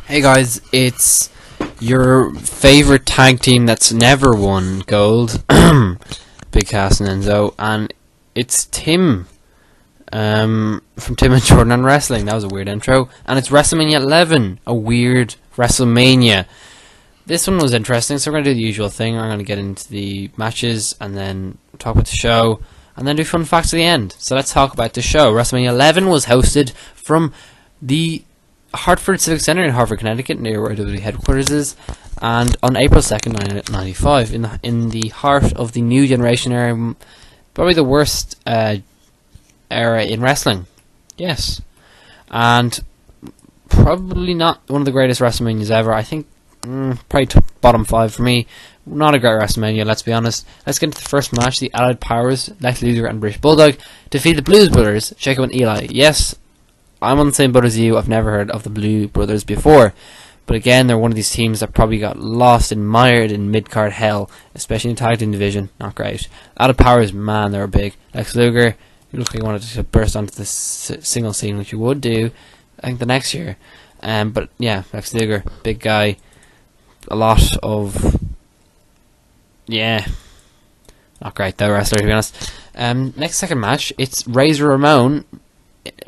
Hey guys, it's your favorite tag team that's never won gold, Big Cass and Enzo, and it's Tim, from Tim and Jordan on Wrestling. That was a weird intro, and it's Wrestlemania 11, a weird Wrestlemania. This one was interesting, so we're going to do the usual thing. I'm going to get into the matches, and then talk about the show, and then do fun facts at the end. So let's talk about the show. Wrestlemania 11 was hosted from the Hartford Civic Center in Hartford, Connecticut, near where WWE headquarters is, and on April 2nd, 1995, in the heart of the New Generation era, probably the worst era in wrestling. Yes, and probably not one of the greatest WrestleManias ever. I think probably bottom 5 for me. Not a great WrestleMania, let's be honest. Let's get into the first match. The Allied Powers, Lex Luger and British Bulldog, defeat the Blues Brothers, Jacob and Eli. Yes, I'm on the same boat as you. I've never heard of the Blue Brothers before. But again, they're one of these teams that probably got lost and mired in mid-card hell, especially in the tag team division. Not great. Out Powers, man, they were big. Lex Luger, you look like you wanted to burst onto the single scene, which you would do, I think, the next year. But yeah, Lex Luger, big guy. A lot of... yeah. Not great, though, wrestler, to be honest. Next second match, it's Razor Ramon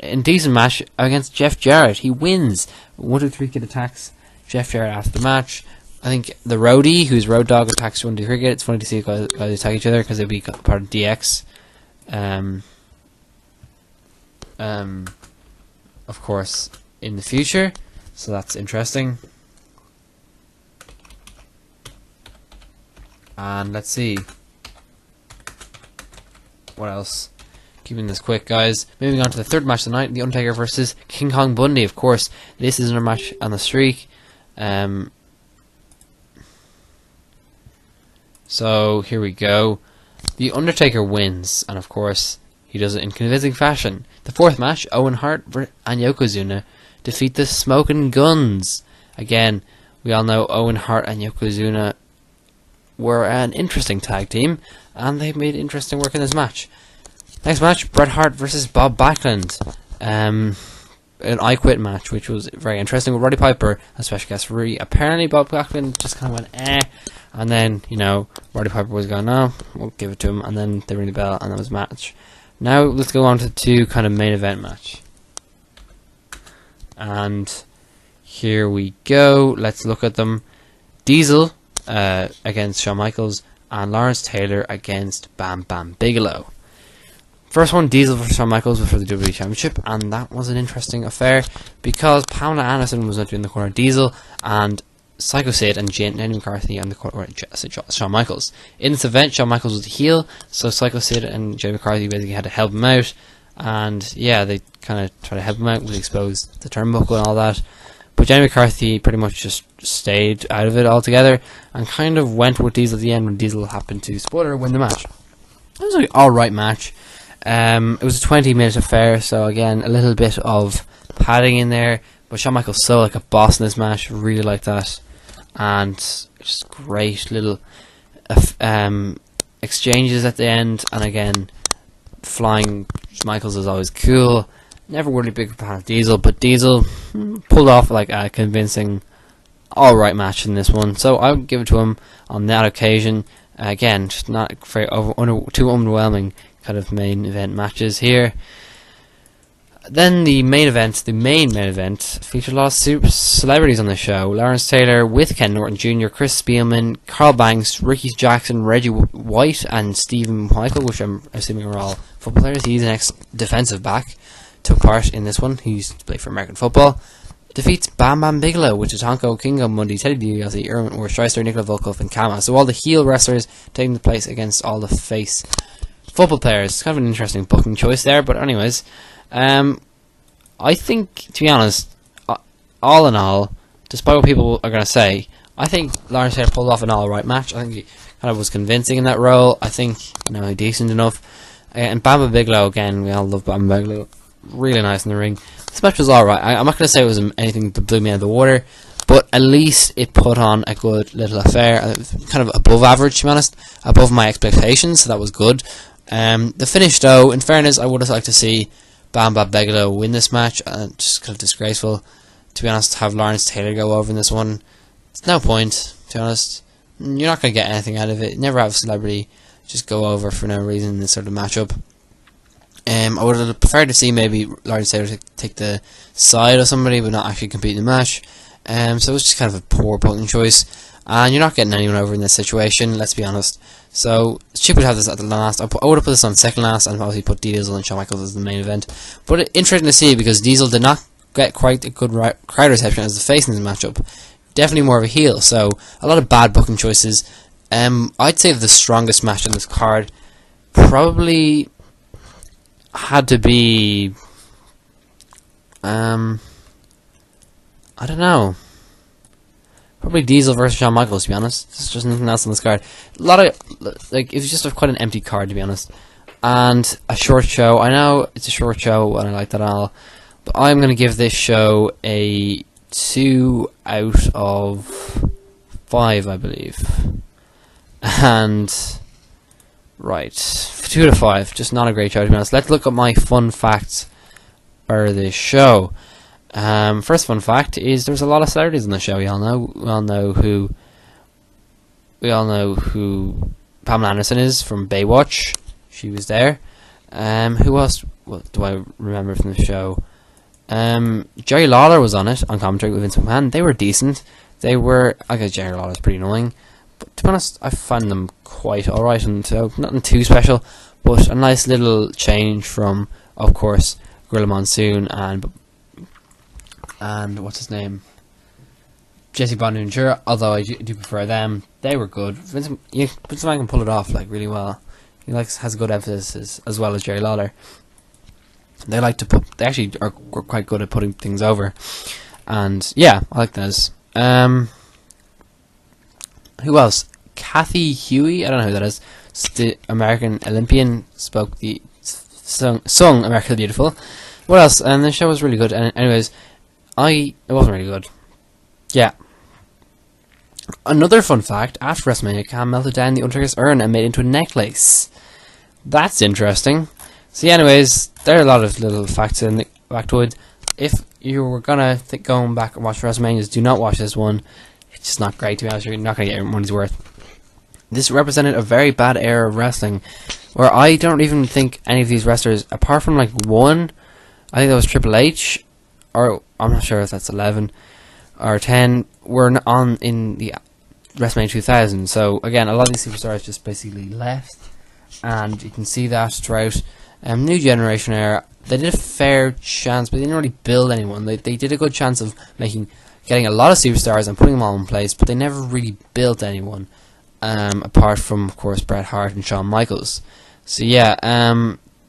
in decent match against Jeff Jarrett. He wins. 1, 2, 3 kid attacks Jeff Jarrett after the match. I think the Roadie, who's Road Dogg, attacks 1, 2, 3 kid. It's funny to see guys attack each other because they'd be part of DX. Of course, in the future. So that's interesting. And let's see. What else? Keeping this quick, guys. Moving on to the third match of the night, The Undertaker versus King Kong Bundy. Of course, this is another match on the streak. So here we go. The Undertaker wins, and of course, he does it in convincing fashion. The fourth match, Owen Hart and Yokozuna defeat the Smoking Guns. Again, we all know Owen Hart and Yokozuna were an interesting tag team, and they made interesting work in this match. Next match, Bret Hart versus Bob Backlund. An I Quit match, which was very interesting with Roddy Piper as special guest referee. Apparently, Bob Backlund just kind of went, and then, you know, Roddy Piper was going, no, we'll give it to him, and then they ring the bell, and that was a match. Now, let's go on to the two kind of main event match. And here we go. Let's look at them. Diesel against Shawn Michaels, and Lawrence Taylor against Bam Bam Bigelow. First one, Diesel versus Shawn Michaels, was for the WWE Championship, and that was an interesting affair because Pamela Anderson was not doing the corner of Diesel, and Psycho Sid and Jenny McCarthy on the corner of Shawn Michaels. In this event, Shawn Michaels was the heel, so Psycho Sid and Jenny McCarthy basically had to help him out, and yeah, they kind of tried to help him out, we exposed the turnbuckle and all that. But Jenny McCarthy pretty much just stayed out of it altogether and kind of went with Diesel at the end when Diesel happened to, spoiler, win the match. It was an alright match. It was a 20-minute affair, so again, a little bit of padding in there. But Shawn Michaels so like a boss in this match, really like that. And just great little exchanges at the end. And again, flying Michaels is always cool. Never really big fan of Diesel, but Diesel pulled off like a convincing, alright match in this one. So I would give it to him on that occasion. Again, just not very too overwhelming kind of main event matches here. Then the main main event, featured a lot of celebrities on the show. Lawrence Taylor with Ken Norton Jr., Chris Spielman, Carl Banks, Ricky Jackson, Reggie White, and Stephen Michael, which I'm assuming are all football players. He's an ex-defensive back. Took part in this one. He used to play for American football. Defeats Bam Bam Bigelow, which is Honko, Kingo, Mundy, Teddy DiBiase, Erwin Orr, Shyster, Nikola Volkov, and Kama. So all the heel wrestlers taking the place against all the face football players. It's kind of an interesting booking choice there, but anyways, I think, to be honest, all in all, despite what people are going to say, I think Lawrence Taylor pulled off an alright match. I think he kind of was convincing in that role. I think, you know, decent enough. And Bam Bam Bigelow, again, we all love Bam Bam Bigelow. Really nice in the ring. This match was alright. I'm not going to say it was anything that blew me out of the water, but at least it put on a good little affair. Kind of above average, to be honest. Above my expectations, so that was good. The finish, though, in fairness, I would have liked to see Bam Bam Bigelow win this match. Just kind of disgraceful to be honest, to have Lawrence Taylor go over in this one. It's no point, to be honest. You're not going to get anything out of it. Never have a celebrity just go over for no reason in this sort of matchup. I would have preferred to see maybe Lawrence Taylor take the side of somebody but not actually compete in the match. So it was just kind of a poor booking choice. And you're not getting anyone over in this situation, let's be honest. So, it's stupid to have this at the last. I would have put this on second last and obviously put Diesel and Shawn Michaels as the main event. But interesting to see because Diesel did not get quite a good crowd reception as the face in this matchup. Definitely more of a heel, so a lot of bad booking choices. I'd say the strongest match on this card probably had to be... I don't know. Probably Diesel versus Shawn Michaels, to be honest. There's just nothing else on this card. A lot of, like, it was just quite an empty card, to be honest. And a short show. I know it's a short show, and I like that all. But I'm going to give this show a 2 out of 5, I believe. And, right, 2 out of 5. Just not a great show, to be honest. Let's look at my fun facts for this show. First fun fact is there's a lot of celebrities on the show. We all know who Pamela Anderson is from Baywatch. She was there. Who else? What do I remember from the show? Jerry Lawler was on it on commentary with Vince McMahon. They were decent. They were. I guess Jerry Lawler's pretty annoying, but to be honest, I find them quite alright, and so nothing too special. But a nice little change from, of course, Gorilla Monsoon and what's his name, Jesse Bonventura. Although I do prefer them, they were good. Vince McMahon can pull it off like really well. He has a good emphasis as well as Jerry Lawler. They actually are quite good at putting things over, and yeah, I like those. Who else? Kathy Huey, I don't know who that is. It's the American Olympian, sung America the Beautiful. What else? And the show was really good. And anyways, it wasn't really good. Yeah. Another fun fact: after WrestleMania, Cam melted down the Undertaker's urn and made it into a necklace. That's interesting. So, yeah, anyways, there are a lot of little facts in the factoid. If you were gonna going back and watch WrestleManias, do not watch this one. It's just not great, to be honest. You're not gonna get your money's worth. This represented a very bad era of wrestling, where I don't even think any of these wrestlers, apart from like one, I think that was Triple H, or I'm not sure if that's 11 or 10, were on in the WrestleMania 2000. So again, a lot of these superstars just basically left, and you can see that throughout New Generation era. They did a fair chance, but they didn't really build anyone. They did a good chance of getting a lot of superstars and putting them all in place, but they never really built anyone, apart from, of course, Bret Hart and Shawn Michaels. So yeah,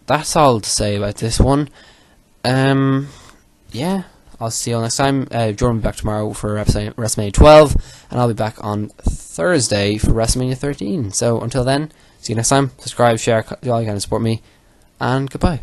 that's all to say about this one. Yeah, I'll see you all next time. Jordan will be back tomorrow for WrestleMania 12, and I'll be back on Thursday for WrestleMania 13. So until then, see you next time. Subscribe, share, all you can to support me, and goodbye.